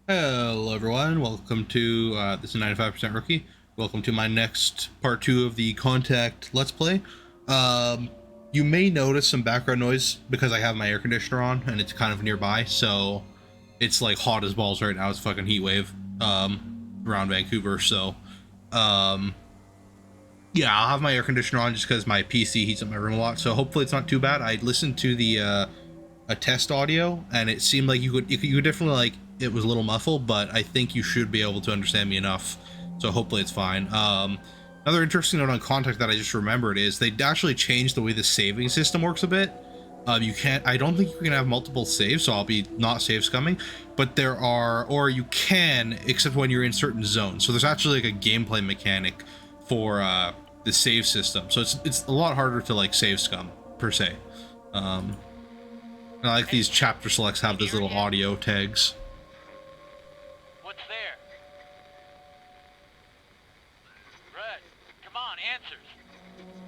Hello everyone, welcome to, this is 95% Rookie. Welcome to my next part 2 of the Contact Let's Play. You may notice some background noise because I have my air conditioner on and it's kind of nearby, so it's like hot as balls right now. It's a fucking heat wave, around Vancouver, so, yeah, I'll have my air conditioner on just because my PC heats up my room a lot, so hopefully it's not too bad. I listened to the, a test audio and it seemed like you could definitely, like, it was a little muffled, but I think you should be able to understand me enough, so hopefully it's fine. Another interesting note on Contact that I just remembered is they actually changed the way the saving system works a bit. You can't, I don't think you can have multiple saves, so I'll be not save scumming, but there are, or you can, except when you're in certain zones. So there's actually like a gameplay mechanic for the save system, so it's a lot harder to like save scum per se. And I like these chapter selects have these little audio tags. What's there? Red, come on, answers.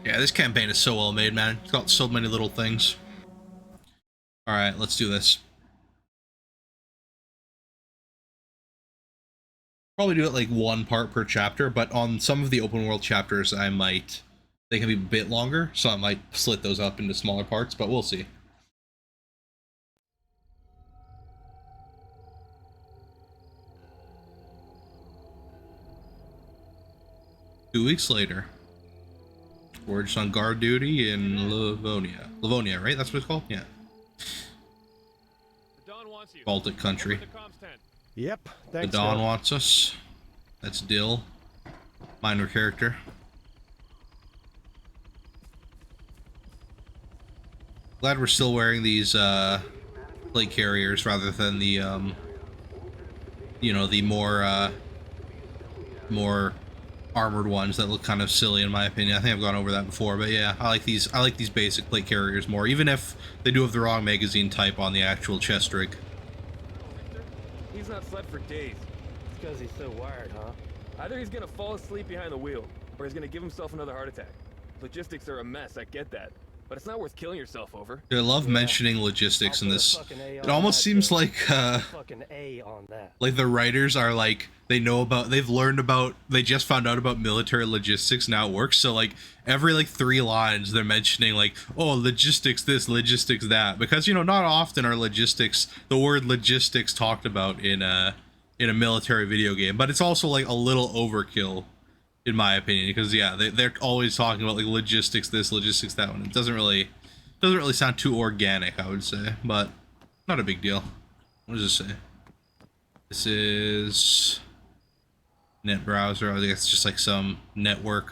Yeah, this campaign is so well made, man. It's got so many little things. Alright, let's do this. Probably do it like one part per chapter, but on some of the open world chapters they can be a bit longer, so I might split those up into smaller parts, but we'll see. 2 weeks later. We're just on guard duty in Livonia. Livonia, right? That's what it's called? Yeah. Baltic country. Yep, The thanks, Dawn Bill. wants us. That's Dill. Minor character. Glad we're still wearing these plate carriers rather than the you know, the more armored ones that look kind of silly in my opinion. I think I've gone over that before, but yeah, I like these basic plate carriers more, even if they do have the wrong magazine type on the actual chest rig. He's not slept for days. It's because he's so wired, huh? Either he's gonna fall asleep behind the wheel, or he's gonna give himself another heart attack. Logistics are a mess, I get that. But it's not worth killing yourself over. I love mentioning logistics in this. It almost seems like fucking A on that. like the writers are like, they just found out about military logistics and how it works, so like every like 3 lines they're mentioning like, oh, logistics this, logistics that, because, you know, not often are the word logistics talked about in a military video game, but it's also like a little overkill in my opinion, because yeah, they're always talking about like logistics this, logistics that one. It doesn't really sound too organic, I would say, but not a big deal. What does this say? This is net browser. I think it's just like some network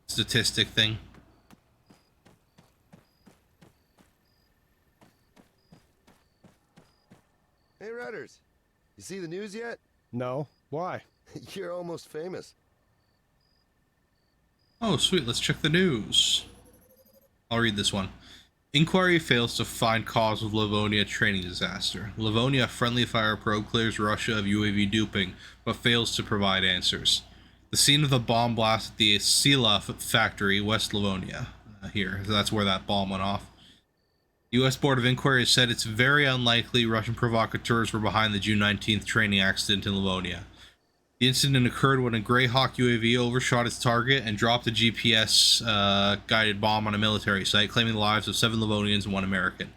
statistic thing. Hey, Rudders. You see the news yet? No, why? You're almost famous. Oh, sweet. Let's check the news. I'll read this one. Inquiry fails to find cause of Livonia training disaster. Livonia friendly fire probe clears Russia of UAV duping, but fails to provide answers. The scene of the bomb blast at the Sila factory, West Livonia. Here, that's where that bomb went off. The U.S. Board of Inquiry has said it's very unlikely Russian provocateurs were behind the June 19th training accident in Livonia. The incident occurred when a Greyhawk UAV overshot its target and dropped a GPS guided bomb on a military site, claiming the lives of 7 Livonians and 1 American.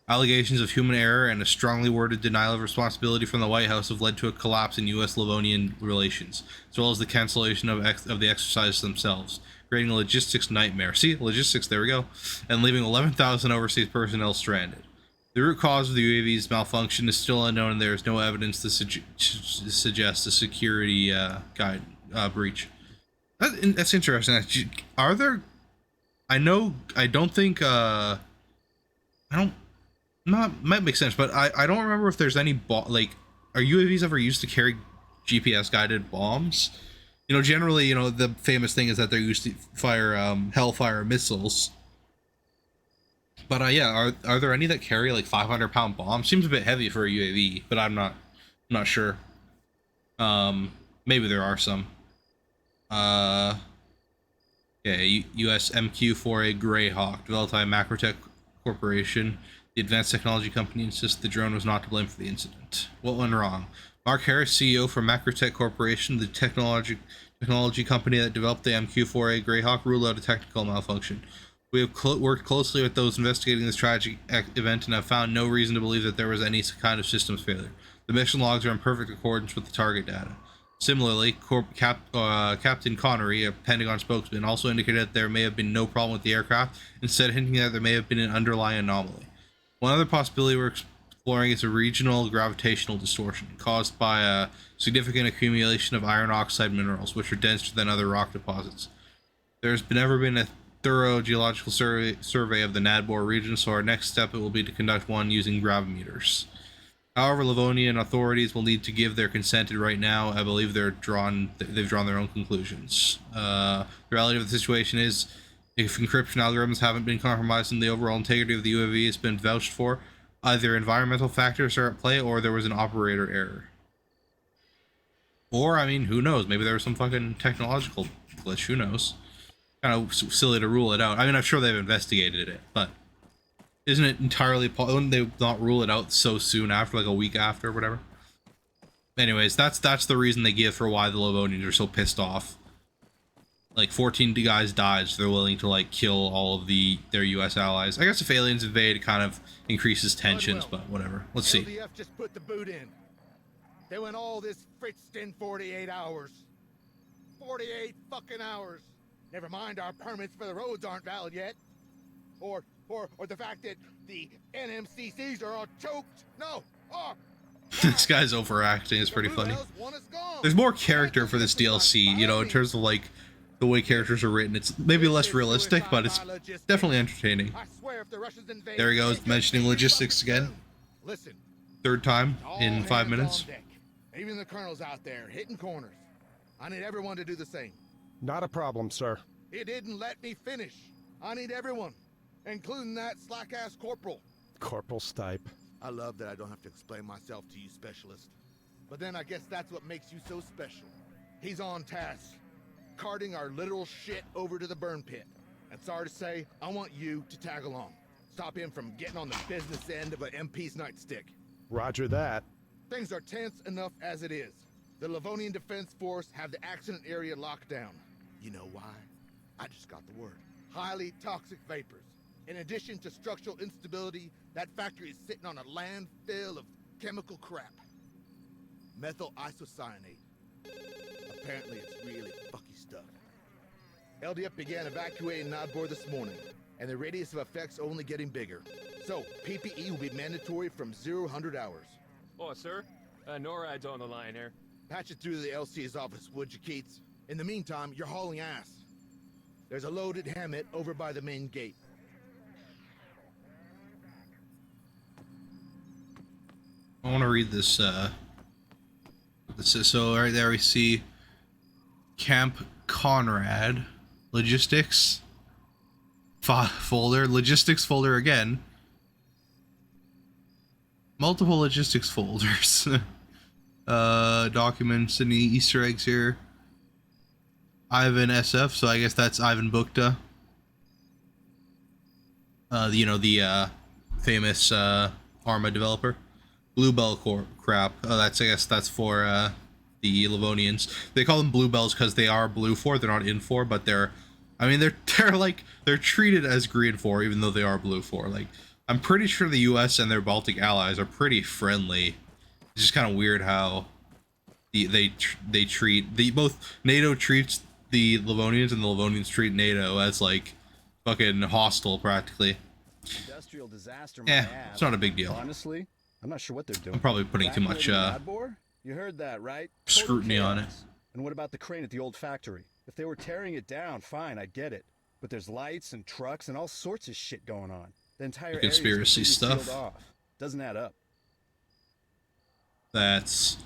Allegations of human error and a strongly worded denial of responsibility from the White House have led to a collapse in U.S.-Livonian relations, as well as the cancellation of the exercises themselves, creating a logistics nightmare. See, logistics, there we go. And leaving 11,000 overseas personnel stranded. The root cause of the UAV's malfunction is still unknown, and there is no evidence to suggest a security breach. That's interesting. Are there? I don't think. I don't. Might make sense, but I don't remember if there's any like. Are UAVs ever used to carry GPS guided bombs? You know, generally, you know, the famous thing is that they're used to fire Hellfire missiles. But yeah, are there any that carry like 500-pound bombs? Seems a bit heavy for a UAV, but I'm not sure. Maybe there are some. Yeah, US MQ-4A Greyhawk, developed by Macrotech Corporation. The advanced technology company insists the drone was not to blame for the incident. What went wrong? Mark Harris, CEO for Macrotech Corporation, the technology company that developed the MQ-4A Greyhawk, ruled out a technical malfunction. We have worked closely with those investigating this tragic event and have found no reason to believe that there was any kind of systems failure. The mission logs are in perfect accordance with the target data. Similarly, Captain Connery, a Pentagon spokesman, also indicated that there may have been no problem with the aircraft, instead hinting that there may have been an underlying anomaly. One other possibility we're exploring is a regional gravitational distortion caused by a significant accumulation of iron oxide minerals, which are denser than other rock deposits. There's never been a thorough geological survey of the Nadbor region, so our next step will be to conduct one using gravimeters. However, Livonian authorities will need to give their consent, and right now I believe they've drawn their own conclusions. The reality of the situation is, if encryption algorithms haven't been compromised and the overall integrity of the UAV has been vouched for, either environmental factors are at play or there was an operator error. Or, I mean, who knows? Maybe there was some fucking technological glitch, who knows? Kind of silly to rule it out. I mean, I'm sure they've investigated it, but isn't it entirely wouldn't they not rule it out so soon after, like a week after or whatever? Anyways, that's the reason they give for why the Livonians are so pissed off. Like 14 guys died, so they're willing to like kill all of their U.S. allies. I guess if aliens invade, it kind of increases tensions, but whatever. Let's see. LDF just put the boot in. They went all this fritzed in 48 hours. 48 fucking hours. Never mind our permits for the roads aren't valid yet. Or the fact that the NMCCs are all choked. No. This guy's overacting. It's pretty funny. There's more character for this DLC, you know, in terms of like the way characters are written. It's maybe less realistic, but it's definitely entertaining. There he goes, mentioning logistics again. Listen. Third time in 5 minutes. Even the colonel's out there hitting corners. I need everyone to do the same. Not a problem, sir. He didn't let me finish. I need everyone, including that slack-ass corporal. Corporal Stipe. I love that I don't have to explain myself to you, specialist. But then I guess that's what makes you so special. He's on task, carting our literal shit over to the burn pit. And sorry to say, I want you to tag along. Stop him from getting on the business end of an MP's nightstick. Roger that. Things are tense enough as it is. The Livonian Defense Force have the accident area locked down. You know why? I just got the word. Highly toxic vapors. In addition to structural instability, that factory is sitting on a landfill of chemical crap. Methyl isocyanate. Apparently it's really fucky stuff. LDF began evacuating Nadbor this morning, and the radius of effects only getting bigger. So, PPE will be mandatory from 0-100 hours. Oh, sir? NORAD's on the line here. Patch it through to the LC's office, would you, Keats? In the meantime, you're hauling ass. There's a loaded Hammett over by the main gate. I want to read this, so right there we see Camp Conrad, logistics, folder, logistics folder again. Multiple logistics folders. Documents, any Easter eggs here. Ivan SF, so I guess that's Ivan Bukta. The famous Arma developer. Bluebell crap. Oh, I guess that's for the Livonians. They call them Bluebells because they are blue for. They're not in for, but they're treated as green for, even though they are blue for. Like, I'm pretty sure the U.S. and their Baltic allies are pretty friendly. It's just kind of weird how they treat both NATO treats the Livonians and the Livonians treat NATO as like fucking hostile practically. Industrial disaster. It's not a big deal. Honestly, I'm not sure what they're doing. I'm probably putting too much You heard that, right? scrutiny on it. And what about the crane at the old factory? If they were tearing it down, fine, I get it. But there's lights and trucks and all sorts of shit going on. The entire conspiracy stuff doesn't add up. That's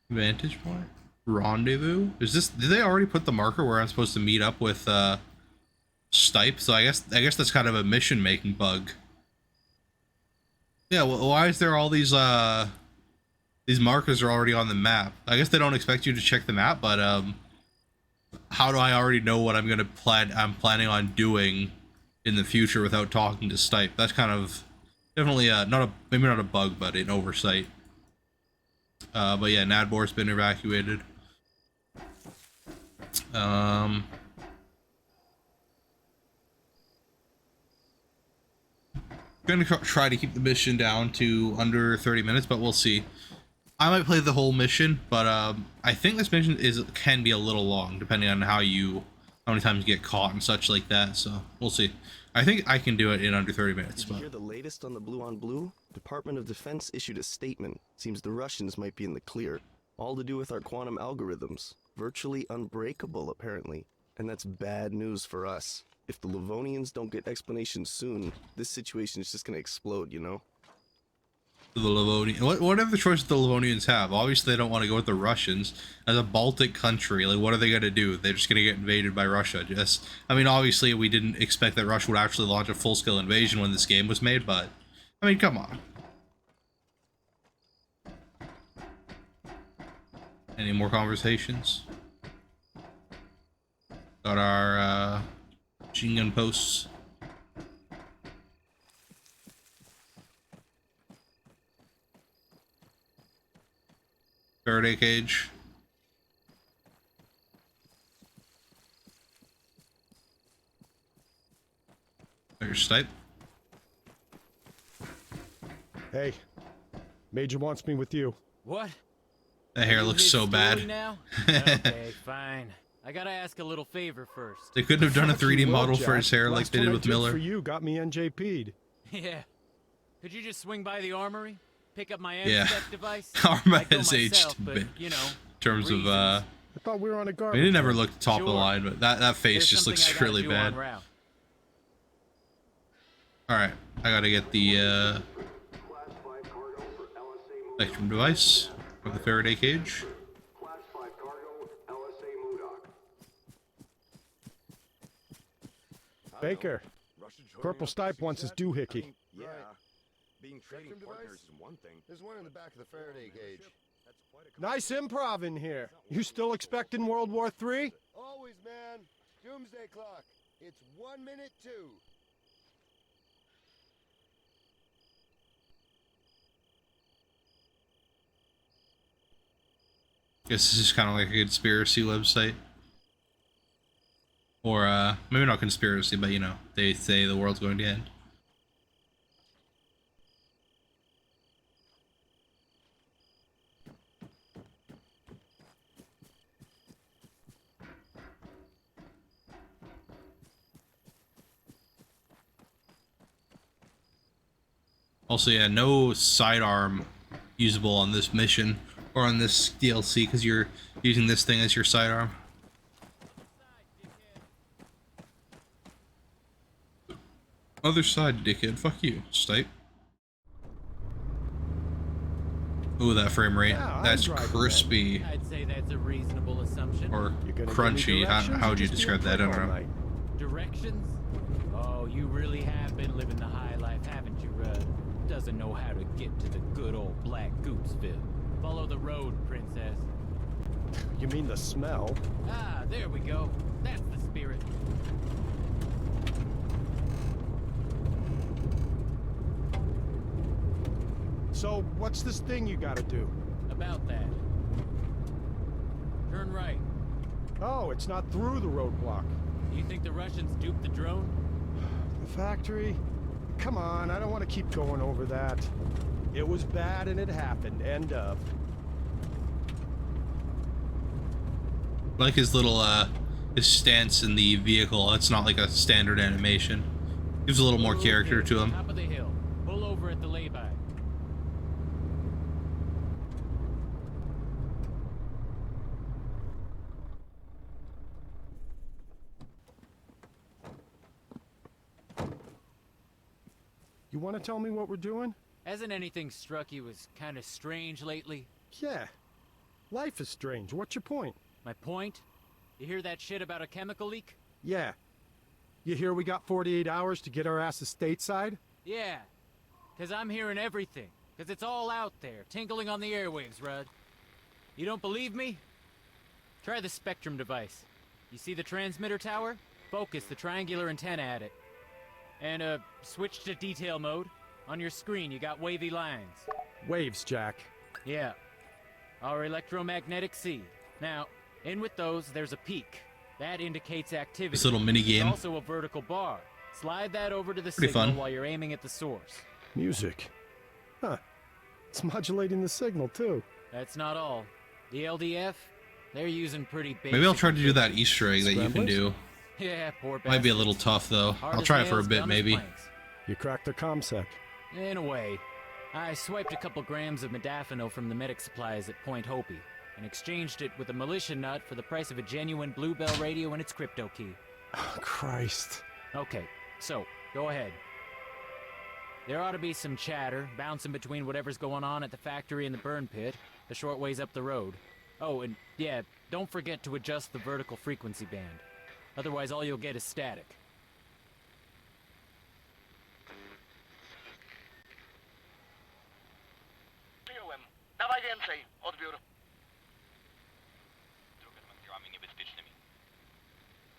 vantage point rendezvous. Did they already put the marker where I'm supposed to meet up with Stipe? So I guess that's kind of a mission making bug. Yeah, well, why is there all these markers are already on the map? I guess they don't expect you to check the map, but how do I already know what I'm planning on doing in the future without talking to Stipe? That's kind of definitely maybe not a bug, but an oversight. But yeah, Nadbor's been evacuated. Gonna try to keep the mission down to under 30 minutes, but we'll see. I might play the whole mission, but I think this mission can be a little long, depending on how many times you get caught and such like that. So we'll see. I think I can do it in under 30 minutes. Did you hear the latest on the Blue on Blue? Department of Defense issued a statement. Seems the Russians might be in the clear. All to do with our quantum algorithms. Virtually unbreakable, apparently. And that's bad news for us. If the Livonians don't get explanations soon, this situation is just gonna explode, you know? The Livonians. What other choices the Livonians have? Obviously, they don't want to go with the Russians. As a Baltic country, like, what are they gonna do? They're just gonna get invaded by Russia. I mean, obviously, we didn't expect that Russia would actually launch a full-scale invasion when this game was made, but I mean, come on. Any more conversations? Got our machine gun posts. Faraday cage. There's Stipe. Hey, Major wants me with you. What? That hair You looks his so story bad. Now? Okay, fine. I gotta ask a little favor first. They couldn't have done a Fuck you, 3D Will, model Jack. for his hair like Last they one did I with did Miller. for you got me NJP'd. Yeah. Could you just swing by the armory? Pick up my Yeah. anti-theft device? Arma I'd go has aged myself, a but, bit you know, in terms of I thought we were on a I garbage. mean, it never truck. looked top of the Sure. line, but that face There's just something I looks gotta really do bad. en route. Alright, I gotta get the spectrum device for the Faraday cage. Baker, Corporal Stipe wants his doohickey. Yeah. Being trading partners is one thing. There's one in the back of the Faraday cage. Nice improv in here. You still expecting World War III? Always, man. Doomsday clock. It's 1 minute 2. Guess this is kind of like a conspiracy website. Or, maybe not conspiracy, but you know, they say the world's going to end. Also, yeah, no sidearm usable on this mission or on this DLC because you're using this thing as your sidearm. Other side, dickhead. Fuck you, Stipe. Ooh, that frame rate. Yeah, I'm That's driving crispy. I'd say that's a reasonable assumption. Or You gonna give me crunchy. directions How or would you just be describe a that? I prick don't all know. night? Directions? Oh, you really have been living the high life, haven't you, Rudd? Doesn't know how to get to the good old Black Goopsville. Follow the road, princess. You mean the smell? Ah, there we go. That's the spirit. So, what's this thing you gotta do? About that. Turn right. Oh, it's not through the roadblock. You think the Russians duped the drone? The factory? Come on, I don't want to keep going over that. It was bad and it happened. End of. Like his little, his stance in the vehicle. It's not like a standard animation. Gives a little more character to him. Top of the hill. Pull over at the lay-by. You want to tell me what we're doing? Hasn't anything struck you as kind of strange lately? Yeah. Life is strange. What's your point? My point? You hear that shit about a chemical leak? Yeah. You hear we got 48 hours to get our asses stateside? Yeah. 'Cause I'm hearing everything. 'Cause it's all out there, tinkling on the airwaves, Rudd. You don't believe me? Try the Spectrum device. You see the transmitter tower? Focus the triangular antenna at it. And, switch to detail mode. On your screen, you got wavy lines. Waves, Jack. Yeah. Our electromagnetic sea. Now, in with those, there's a peak. That indicates activity. This little mini game. There's also a vertical bar. Slide that over to the Pretty signal fun. while you're aiming at the source. Music. Huh. It's modulating the signal, too. That's not all. The LDF, they're using pretty basic... Maybe I'll try to do that Easter egg that you can Scramblers? do. Yeah, poor Might be a bastards. little tough though. Hard I'll as try it for a nails, bit dumb as maybe. planks. You cracked the comsec. In a way. I swiped a couple grams of modafinil from the medic supplies at Point Hopi and exchanged it with a militia nut for the price of a genuine Bluebell radio and its crypto key. Oh, Christ. Okay, so, go ahead. There ought to be some chatter, bouncing between whatever's going on at the factory and the burn pit, a short ways up the road. Oh, and yeah, don't forget to adjust the vertical frequency band. Otherwise, all you'll get is static. Przyjąłem. Dawaj więcej. Odbiór. Drogę z materiałami niebezpiecznymi.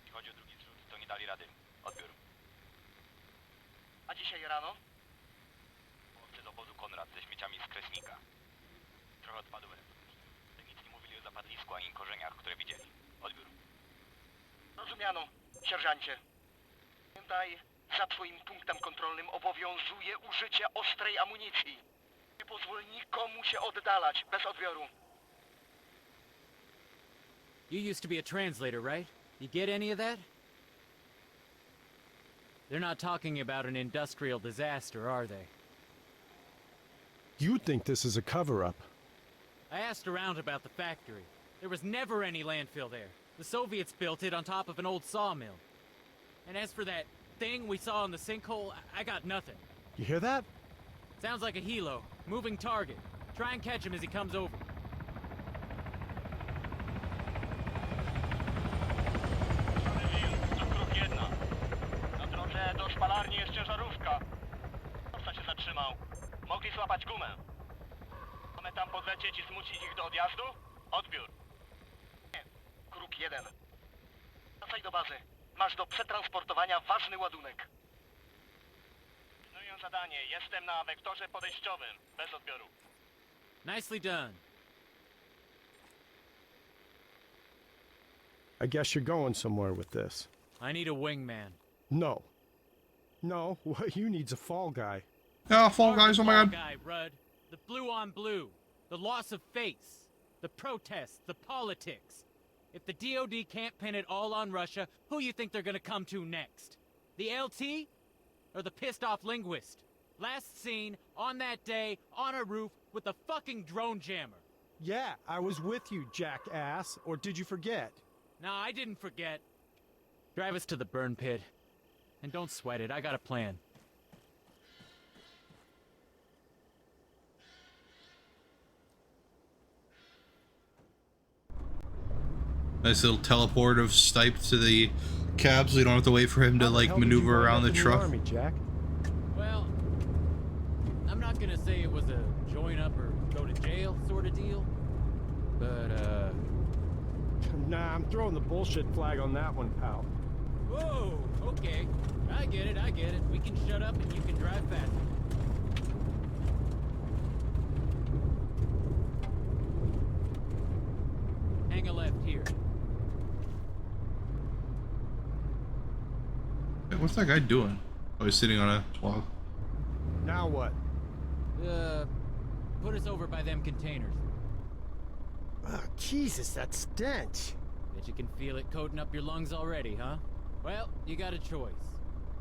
Jeśli chodzi o drugi zrzut, to nie dali rady. Odbiór. A dzisiaj rano? Chłopcy z obozu Konrad ze śmieciami z Kresnika. Trochę odpadów elektronicznych. Nic nie mówili o zapadlisku ani korzeniach, które widzieli. Odbiór. Rozumiano, sierżancie. Pamiętaj, za twoim punktem kontrolnym obowiązuje użycie ostrej amunicji. Nie pozwól nikomu się oddalać bez odbioru. You used to be a translator, right? You get any of that? They're not talking about an industrial disaster, are they? You think this is a cover-up. I asked around about the factory. There was never any landfill there. The Soviets built it on top of an old sawmill. And as for that thing we saw in the sinkhole, I got nothing. You hear that? Sounds like a helo. Moving target. Try and catch him as he comes over. To kruk 1. Na drodze do szpalarni jest ciężarówka. Kierowca się zatrzymał. Mogli złapać gumę. Mamy tam podlecieć i zmusić ich do odjazdu? Odbiór. Nie. Kruk 1. Wracaj do bazy. Masz do przetransportowania ważny ładunek. Wykonuję zadanie. Jestem na wektorze podejściowym. Bez odbioru. Nicely done. I guess you're going somewhere with this. I need a wingman. No. No, what you need's a fall guy. Oh, Fall Guys, oh my Fall god. Guy, Rudd. The blue on blue. The loss of face. The protests. The politics. If the DOD can't pin it all on Russia, who you think they're gonna come to next? The LT? Or the pissed off linguist? Last seen, on that day, on a roof, with a fucking drone jammer. Yeah, I was with you, jackass. Or did you forget? No, I didn't forget. Drive us to the burn pit. And don't sweat it, I got a plan. Nice little teleport of Stipe to the cab so you don't have to wait for him to How the like hell did you maneuver wind around up the in truck. Army, Jack? Well, I'm not gonna say it was a join up or go to jail sort of deal. But, Nah, I'm throwing the bullshit flag on that one, pal. whoa, okay. I get it, I get it. We can shut up and you can drive faster. Hang a left here. Hey, what's that guy doing? Oh, he's sitting on a log. Now what? Put us over by them containers. Oh, Jesus, that stench. Bet you can feel it coating up your lungs already, huh? Well, you got a choice.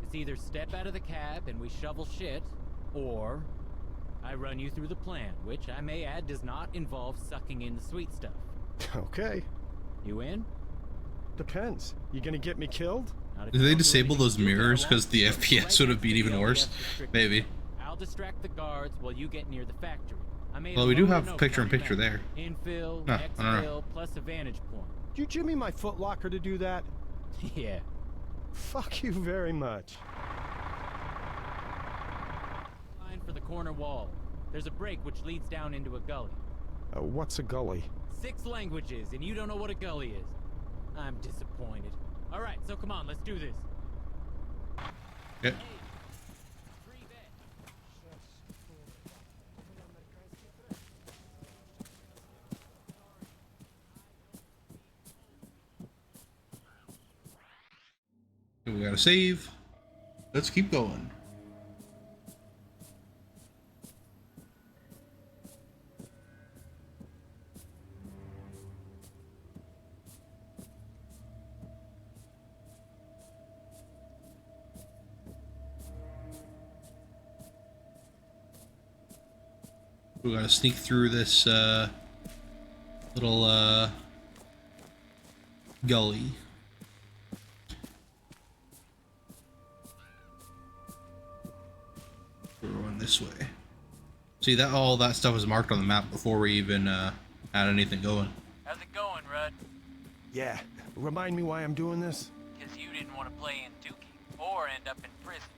It's either step out of the cab and we shovel shit, or I run you through the plan, which I may add does not involve sucking in the sweet stuff. Okay. You in? Depends. You gonna get me killed? Not if Did you they don't do disable anything those stupid, I mirrors? won't. Because the So FPS would have been even the worse. LDF restricted. Maybe. I'll distract the guards while you get near the factory. I made Well, a we do load of have notes picture-in-picture on your there. map. Infill, Huh, I don't know. exfil, plus a vantage point. Did you jimmy my footlocker to do that? Yeah. Fuck you very much. Line for the corner wall. There's a break which leads down into a gully. What's a gully? 6 languages, and you don't know what a gully is. I'm disappointed. All right, so come on, let's do this. Yeah. We gotta save. Let's keep going. We gotta sneak through this little gully. We're going this way. See that all that stuff was marked on the map before we even had anything going. How's it going, Rudd? Yeah, remind me why I'm doing this? Because you didn't want to play in Dookie or end up in prison.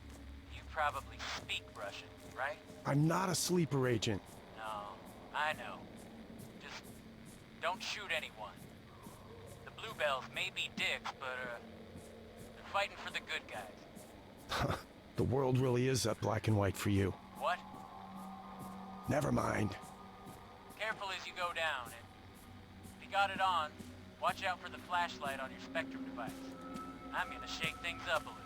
You probably speak Russian, right? I'm not a sleeper agent. No, I know. Just don't shoot anyone. The Bluebells may be dicks, but they're fighting for the good guys. The world really is that black and white for you. What? Never mind. Careful as you go down, and if you got it on, watch out for the flashlight on your Spectrum device. I'm gonna shake things up a little.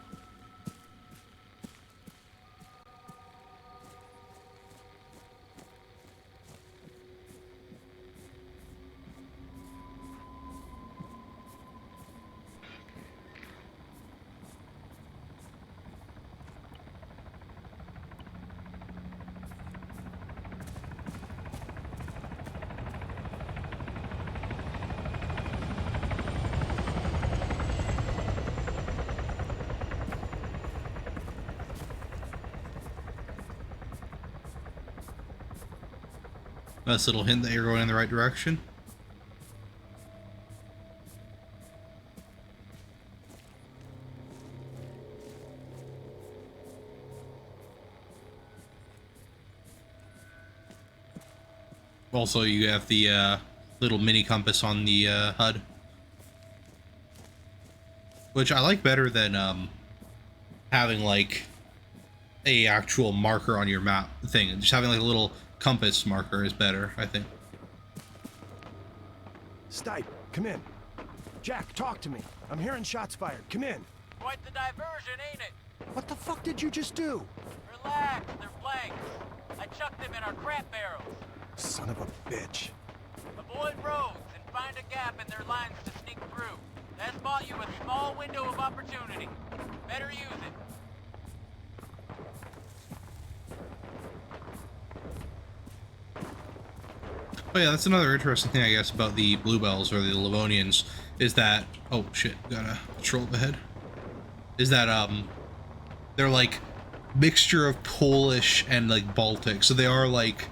Nice little hint that you're going in the right direction. Also, you have the little mini compass on the HUD, which I like better than having like a actual marker on your map thing. Just having like a little compass marker is better, I think. Stipe, come in. Jack, talk to me. I'm hearing shots fired. Come in. Quite the diversion, ain't it? What the fuck did you just do? Relax, they're blanks. I chucked them in our crap barrels. Son of a bitch. Avoid roads and find a gap in their lines to sneak through. That's bought you a small window of opportunity. Better use it. Oh yeah, that's another interesting thing, I guess, about the Bluebells or the Livonians, is that, oh shit, gotta patrol up ahead, is that they're like mixture of Polish and like Baltic, so they are like,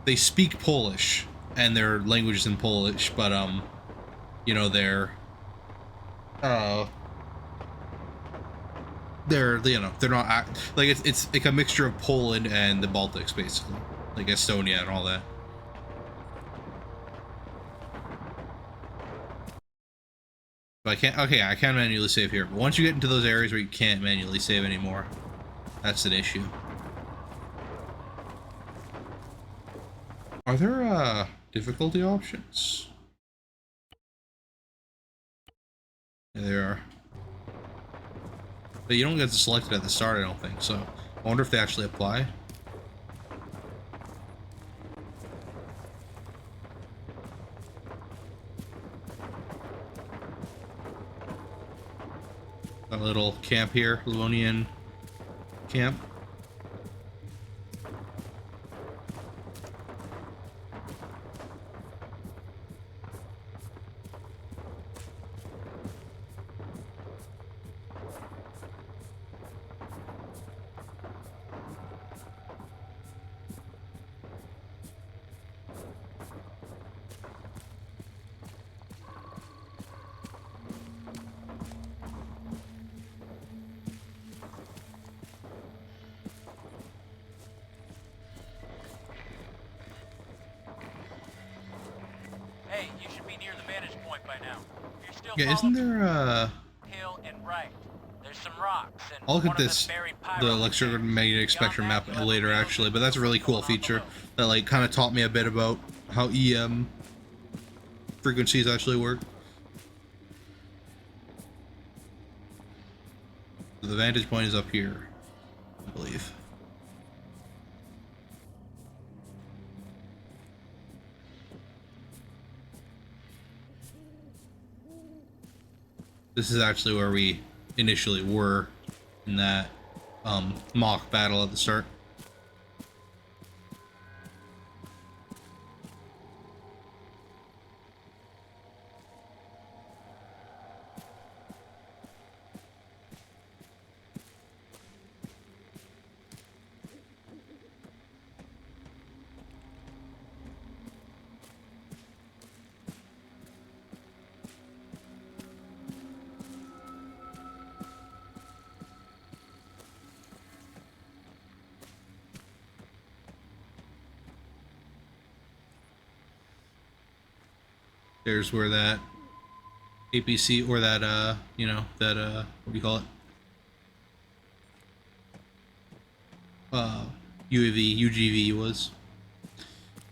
they speak Polish and their language is in Polish, but you know, they're you know, they're not like it's like a mixture of Poland and the Baltics, basically, like Estonia and all that. But I can't, okay, I can manually save here, but once you get into those areas where you can't manually save anymore, that's an issue. Are there difficulty options? Yeah, there are. But you don't get to select it at the start, I don't think, so I wonder if they actually apply. A little camp here, Livonian camp. Hey, you should be near the vantage point by now. You're still Yeah, isn't there hill and right. There's some rocks and I'll look one at of them this, buried the pyro electromagnetic containers. spectrum Beyond map that, you'll have a later field actually, but and that's a really cool going on feature below. that like kind of taught me a bit about how EM frequencies actually work. So the vantage point is up here, I believe. This is actually where we initially were in that mock battle at the start. There's where that APC or that you know, that what do you call it? UAV, UGV was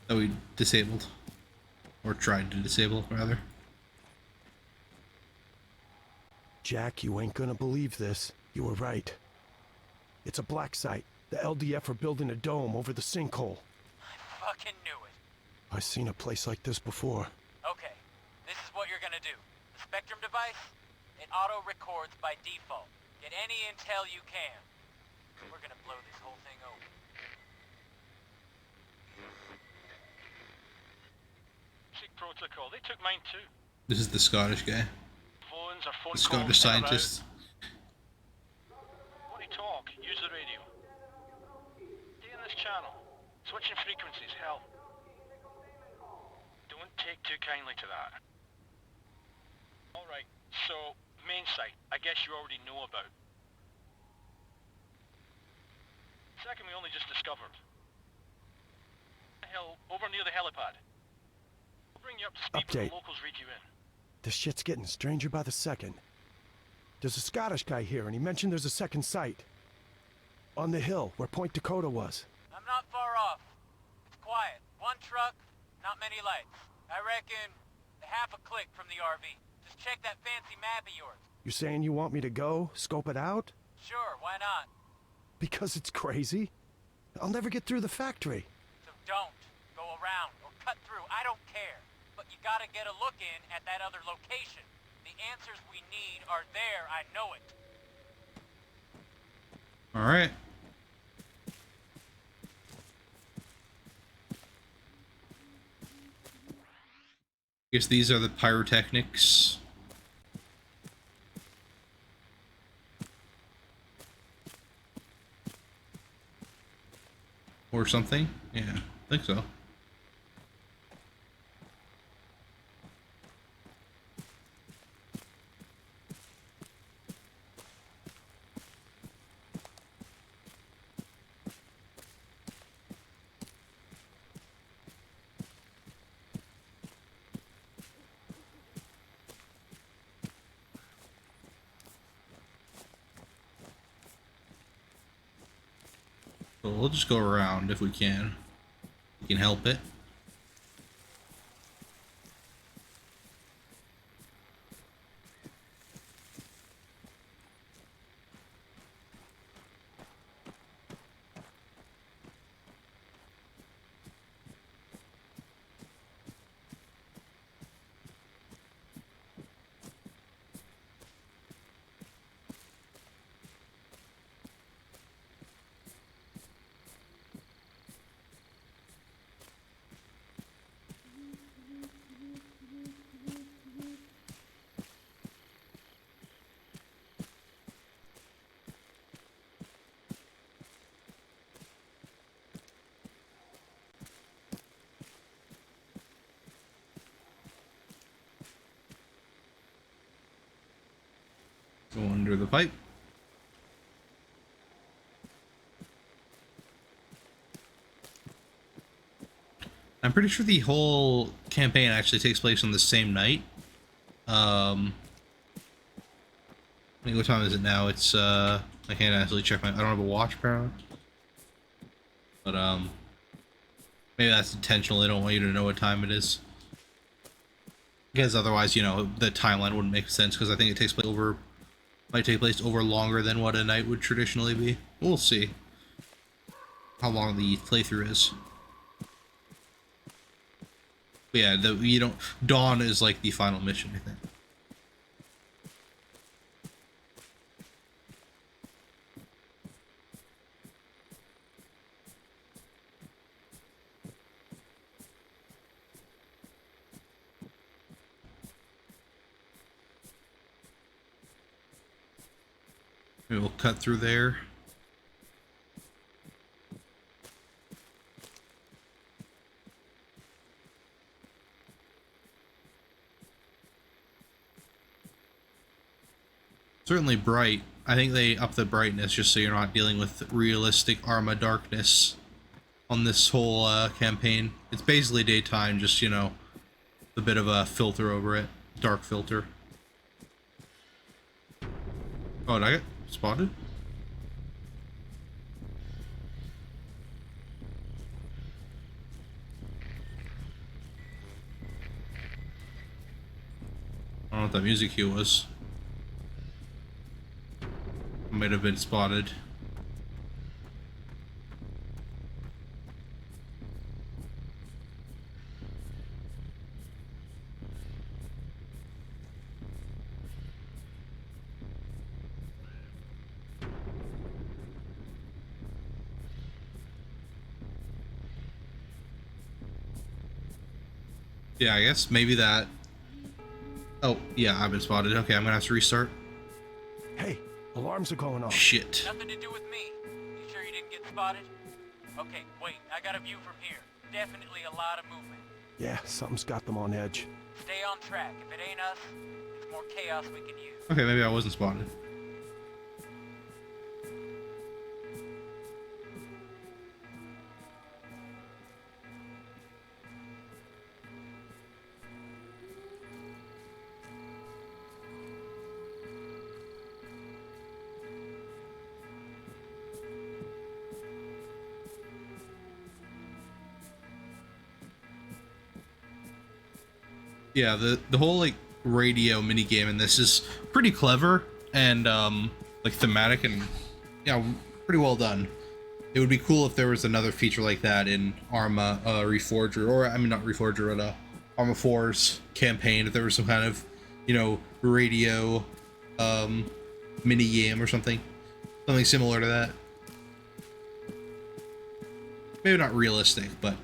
that we disabled or tried to disable rather. Jack, you ain't gonna believe this. You were right. It's a black site. The LDF are building a dome over the sinkhole. I fucking knew it. I've seen a place like this before. Okay, this is what you're gonna do. The Spectrum device, it auto-records by default. Get any intel you can. We're gonna blow this whole thing open. Basic protocol. They took mine too. This is the Scottish guy, Phones or phone the calls. Scottish in or out. scientist. Want to talk? Use the radio. Stay on this channel. Switching frequencies, hell. Don't take too kindly to that. Alright, so, main site, I guess you already know about. Second we only just discovered. The hill, over near the helipad. We'll bring you up to speed when Update. the locals read you in. This shit's getting stranger by the second. There's a Scottish guy here, and he mentioned there's a second site. On the hill, where Point Dakota was. I'm not far off. It's quiet. One truck, not many lights. I reckon half a click from the RV. Just check that fancy map of yours. You saying you want me to go, scope it out? Sure, why not? Because it's crazy? I'll never get through the factory. So don't go around or cut through. I don't care. But you gotta get a look in at that other location. The answers we need are there, I know it. All right. Guess these are the pyrotechnics. Or something? Yeah, I think so. So we'll just go around if we can. We can help it. Go under the pipe. I'm pretty sure the whole campaign actually takes place on the same night. I think what time is it now? It's I can't actually check my. I don't have a watch apparently. But maybe that's intentional. They don't want you to know what time it is. Because otherwise, you know, the timeline wouldn't make sense. Because I think it takes place over, might take place over longer than what a night would traditionally be. We'll see how long the playthrough is. But yeah, you don't. Dawn is like the final mission, I think. Maybe we'll cut through there. Certainly bright. I think they up the brightness just so you're not dealing with realistic Arma darkness on this whole campaign. It's basically daytime, just, you know, a bit of a filter over it. Dark filter. Oh, did I get spotted? I don't know what that music cue was. Might have been spotted. Yeah, I guess maybe that. Oh, yeah, I've been spotted. Okay, I'm gonna have to restart. Hey, alarms are going off. Shit. Nothing to do with me. You sure you didn't get spotted? Okay, wait, I got a view from here. Definitely a lot of movement. Yeah, something's got them on edge. Stay on track. If it ain't us, it's more chaos we can use. Okay, maybe I wasn't spotted. Yeah, the whole like radio mini game in this is pretty clever and like thematic and yeah, pretty well done. It would be cool if there was another feature like that in Arma Reforger, or I mean not Reforger, but Arma 4's campaign. If there was some kind of, you know, radio mini game or something similar to that. Maybe not realistic, but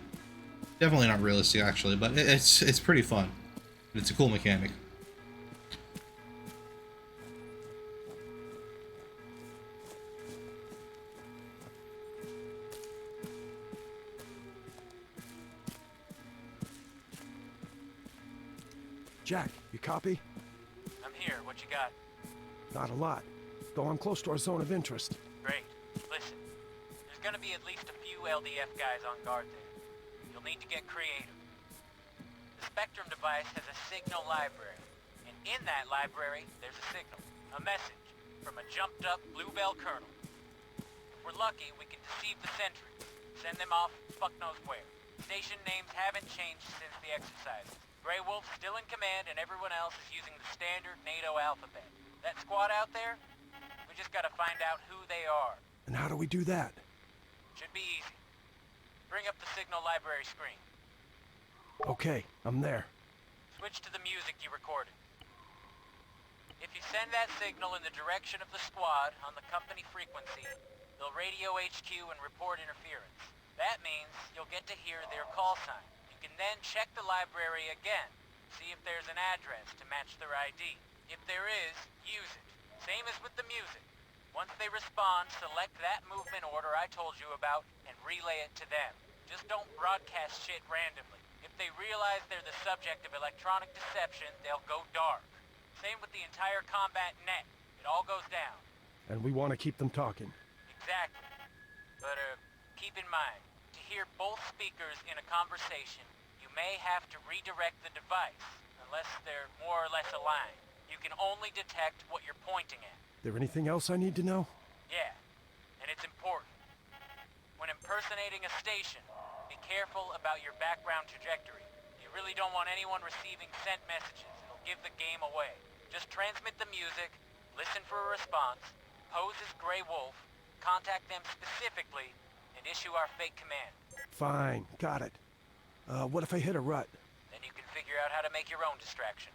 definitely not realistic actually. But it's pretty fun. It's a cool mechanic. Jack, you copy? I'm here. What you got? Not a lot. Though I'm close to our zone of interest. Great. Listen, there's gonna be at least a few LDF guys on guard there. You'll need to get creative. The Spectrum device has a signal library, and in that library, there's a signal, a message, from a jumped-up Bluebell colonel. If we're lucky, we can deceive the sentry, send them off fuck knows where. Station names haven't changed since the exercises. Grey Wolf's still in command, and everyone else is using the standard NATO alphabet. That squad out there, we just gotta find out who they are. And how do we do that? Should be easy. Bring up the signal library screen. Okay, I'm there. Switch to the music you recorded. If you send that signal in the direction of the squad on the company frequency, they'll radio HQ and report interference. That means you'll get to hear their call sign. You can then check the library again, see if there's an address to match their ID. If there is, use it. Same as with the music. Once they respond, select that movement order I told you about and relay it to them. Just don't broadcast shit randomly. If they realize they're the subject of electronic deception, they'll go dark. Same with the entire combat net. It all goes down. And we want to keep them talking. Exactly. But, keep in mind, to hear both speakers in a conversation, you may have to redirect the device, unless they're more or less aligned. You can only detect what you're pointing at. There anything else I need to know? Yeah, and it's important. When impersonating a station, be careful about your background trajectory. You really don't want anyone receiving sent messages. It'll give the game away. Just transmit the music, listen for a response, pose as Grey Wolf, contact them specifically, and issue our fake command. Fine, got it. What if I hit a rut? Then you can figure out how to make your own distraction.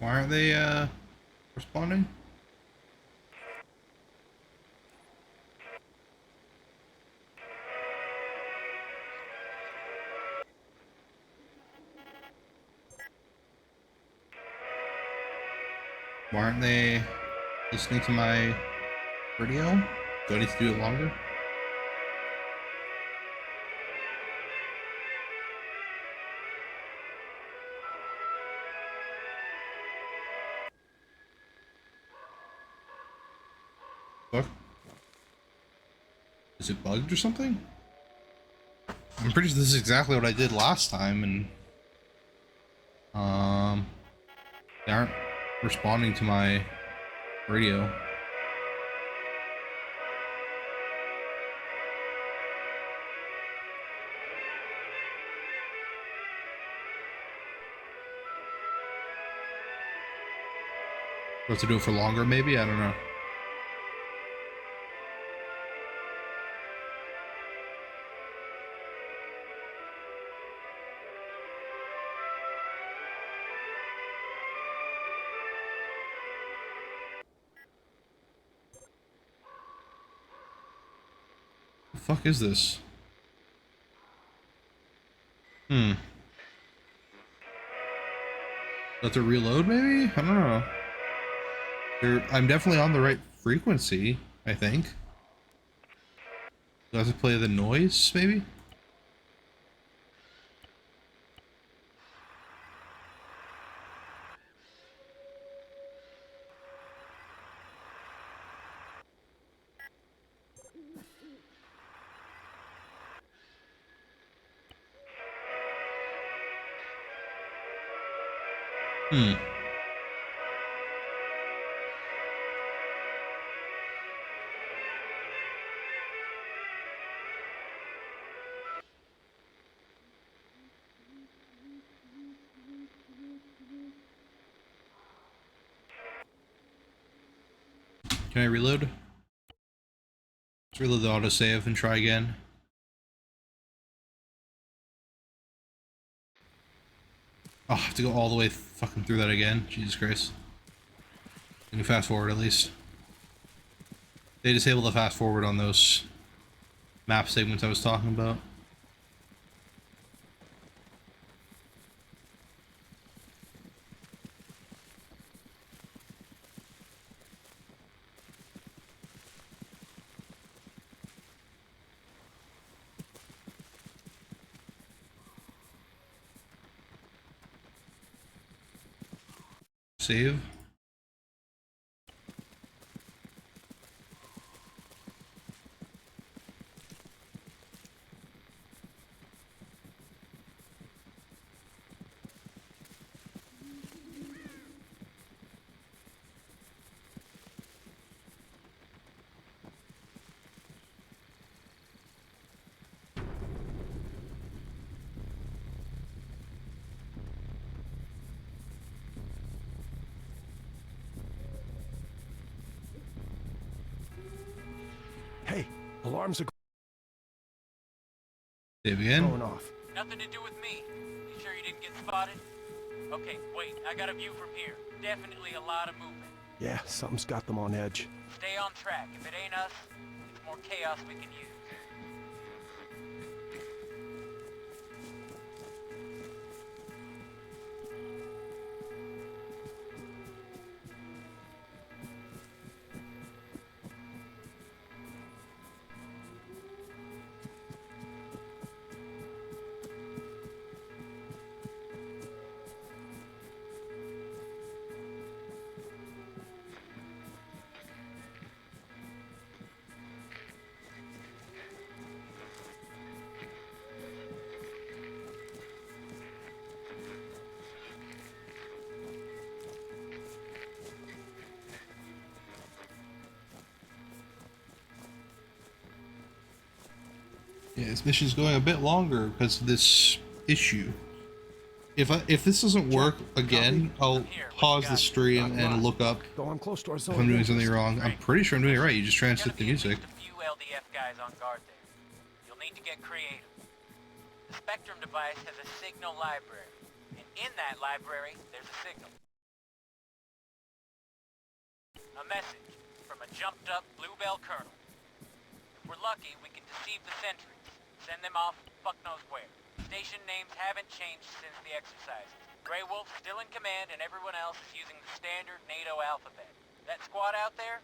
Why aren't they responding? Why aren't they listening to my radio? Do I need to do it longer? Fuck. Is it bugged or something? I'm pretty sure this is exactly what I did last time, and they aren't responding to my radio. Do I have to do it for longer, maybe? I don't know. The fuck is this? Do I have to reload, maybe? I don't know. I'm definitely on the right frequency, I think. Do I have to play the noise, maybe? Can I reload? Let's reload the autosave and try again. Oh, I have to go all the way fucking through that again. Jesus Christ. Can you fast forward at least? They disable the fast forward on those map segments I was talking about. Save. Hey, alarms are Save again. going off. Nothing to do with me. You sure you didn't get spotted? Okay, wait, I got a view from here. Definitely a lot of movement. Yeah, something's got them on edge. Stay on track. If it ain't us, it's more chaos we can use. Yeah, this mission's going a bit longer because of this issue. If this doesn't work again, I'll pause the stream and look up Though I'm close to our if zone I'm of doing interest. something wrong. I'm pretty sure I'm doing it right. You just translate the music. A few LDF guys on guard there. You'll need to get creative. The Spectrum device has a signal library, and in that library, there's a signal. A message from a jumped-up Bluebell colonel. If we're lucky, we can deceive the sentries, send them off fuck knows where. Station names haven't changed since the exercises. Grey Wolf's still in command, and everyone else is using the standard NATO alphabet. That squad out there,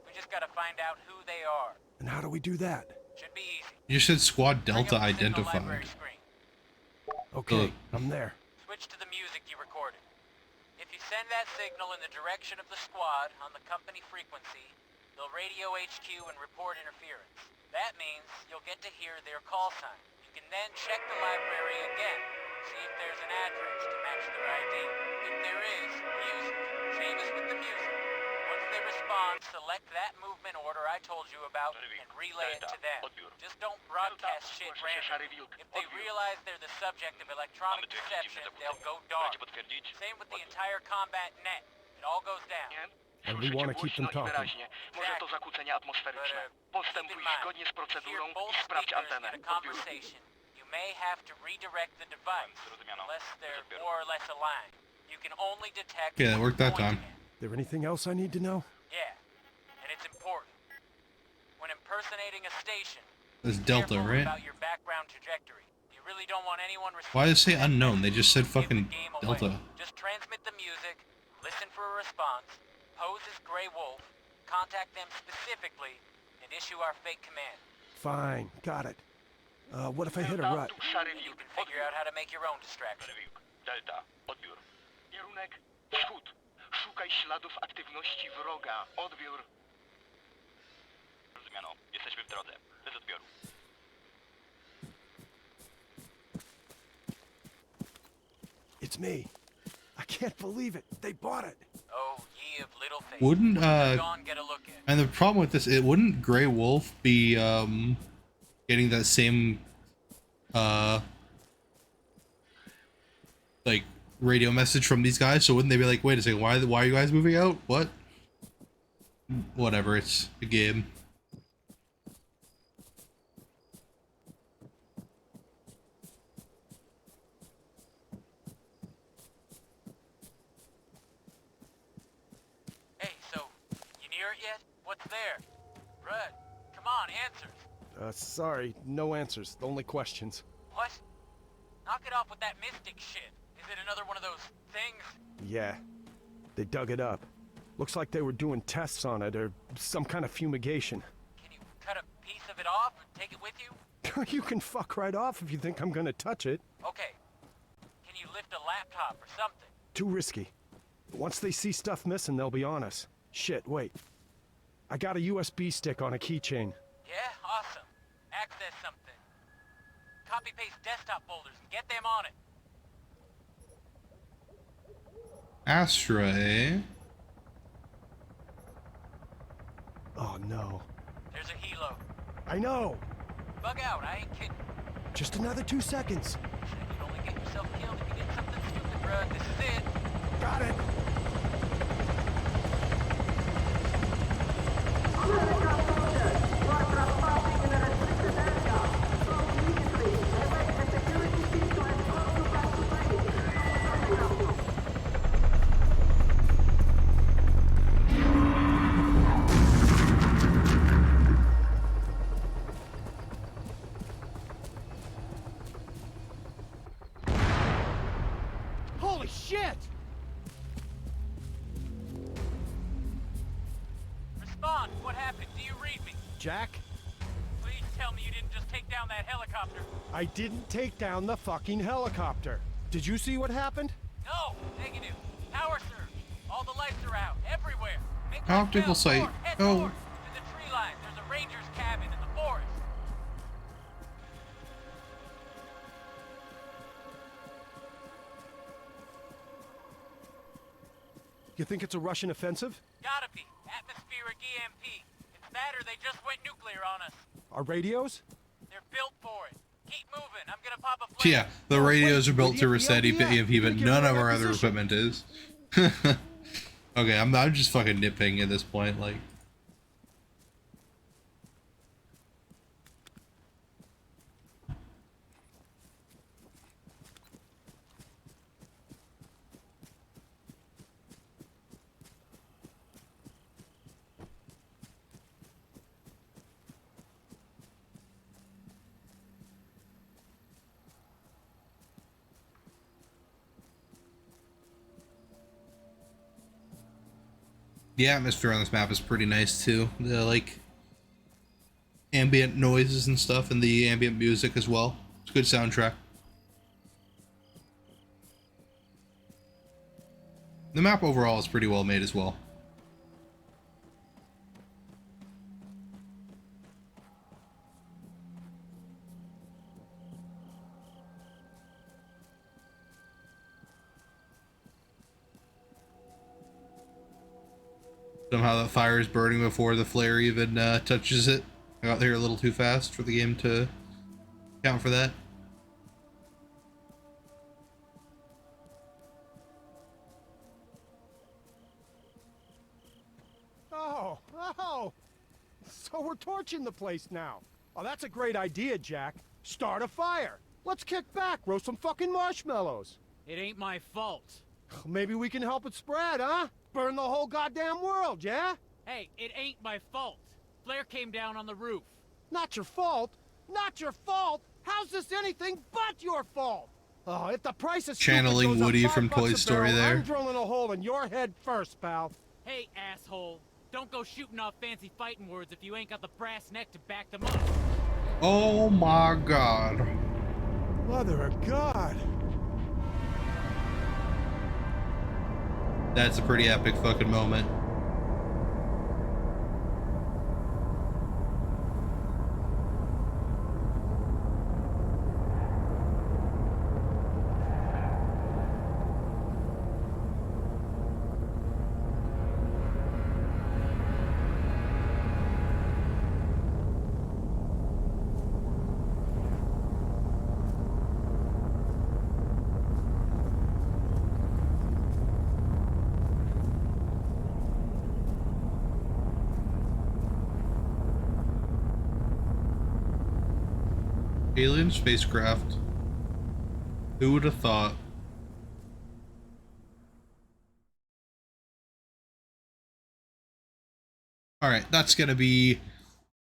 we just gotta find out who they are. And how do we do that? Should be easy. You just said Squad Bring Delta up the signal library identified. screen. Okay, I'm there. Switch to the music you recorded. If you send that signal in the direction of the squad on the company frequency, they'll radio HQ and report interference. That means you'll get to hear their call sign. You can then check the library again, see if there's an address to match their ID. If there is, use it. Same as with the music. Once they respond, select that movement order I told you about and relay it to them. Just don't broadcast shit randomly. If they realize they're the subject of electronic deception, they'll go dark. Same with the entire combat net. It all goes down. And we want to keep them talking. Może to zakłócenia atmosferyczne. Postępuj zgodnie z procedurą i sprawdź antenę. Odbiór. You may have to redirect the device, unless they're more or less aligned. You can only detect Yeah, it worked that time. There anything else I need to know? Yeah, and it's important. When impersonating a station, That's be Delta, careful right? about your background trajectory. You really don't want anyone Why does it say receiving unknown? They just said give the fucking game away. Delta. Just transmit the music, listen for a response, pose as Grey Wolf, contact them specifically, and issue our fake command. Fine, got it. What if I hit a rut? Tu szary You wilk. can figure out how to make your own distraction. Szary wilk. Delta. Odbiór. Kierunek wschód. Szukaj śladów aktywności wroga. Odbiór. Rozumiano. Jesteśmy w drodze. Bez odbioru. It's me. I can't believe it. They bought it. Oh, ye of little faith. Wouldn't Go on, get a look at it. and the problem with this, it wouldn't Grey Wolf be getting that same like radio message from these guys? So wouldn't they be like, wait a second, why are you guys moving out? What? Whatever, it's a game. Hey, so, you near it yet? What's there? Rudd, come on, answers. Sorry, no answers. Only questions. What? Knock it off with that mystic shit. Is it another one of those things? Yeah. They dug it up. Looks like they were doing tests on it, or some kind of fumigation. Can you cut a piece of it off and take it with you? You can fuck right off if you think I'm gonna touch it. Okay. Can you lift a laptop or something? Too risky. Once they see stuff missing, they'll be on us. Shit, wait. I got a USB stick on a keychain. Yeah, awesome. Access something. Copy-paste desktop folders and get them on it. Astra, eh? Oh no. There's a helo. I know! Bug out, I ain't kidding. Just another 2 seconds. Said you'd only get yourself killed if you did something stupid, Rudd. This is it. Got it! Jack? Please tell me you didn't just take down that helicopter. I didn't take down the fucking helicopter. Did you see what happened? No, negative. Power surge. All the lights are out, everywhere. Make Optical sight. Head Oh. north, to the tree line. There's a ranger's cabin in the forest. You think it's a Russian offensive? Gotta be. Atmospheric EMP. It's that or they just went nuclear on us. Our radios? They're built for it. Keep moving. I'm gonna pop a So flare. yeah, the radios are built to the reset LVF. EMP, but Give none me of that our other position. equipment is. Okay, I'm just fucking nitpicking at this point, like. The atmosphere on this map is pretty nice too. The like ambient noises and stuff, and the ambient music as well. It's a good soundtrack. The map overall is pretty well made as well. Somehow that fire is burning before the flare even touches it. I got there a little too fast for the game to count for that. Oh, so we're torching the place now. Oh, that's a great idea, Jack. Start a fire. Let's kick back, roast some fucking marshmallows. It ain't my fault. Maybe we can help it spread, huh? Burn the whole goddamn world, yeah? Hey, it ain't my fault. Flare came down on the roof. Not your fault. Not your fault. How's this anything but your fault? Oh, if the price is Channeling Woody from Toy Story there. I'm drilling a hole in your head first, pal. Hey, asshole. Don't go shooting off fancy fighting words if you ain't got the brass neck to back them up. Oh my god. Mother of God. That's a pretty epic fucking moment. Alien spacecraft. Who would have thought? Alright, that's gonna be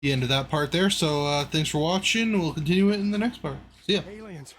the end of that part there. So thanks for watching. We'll continue it in the next part. See ya. Aliens.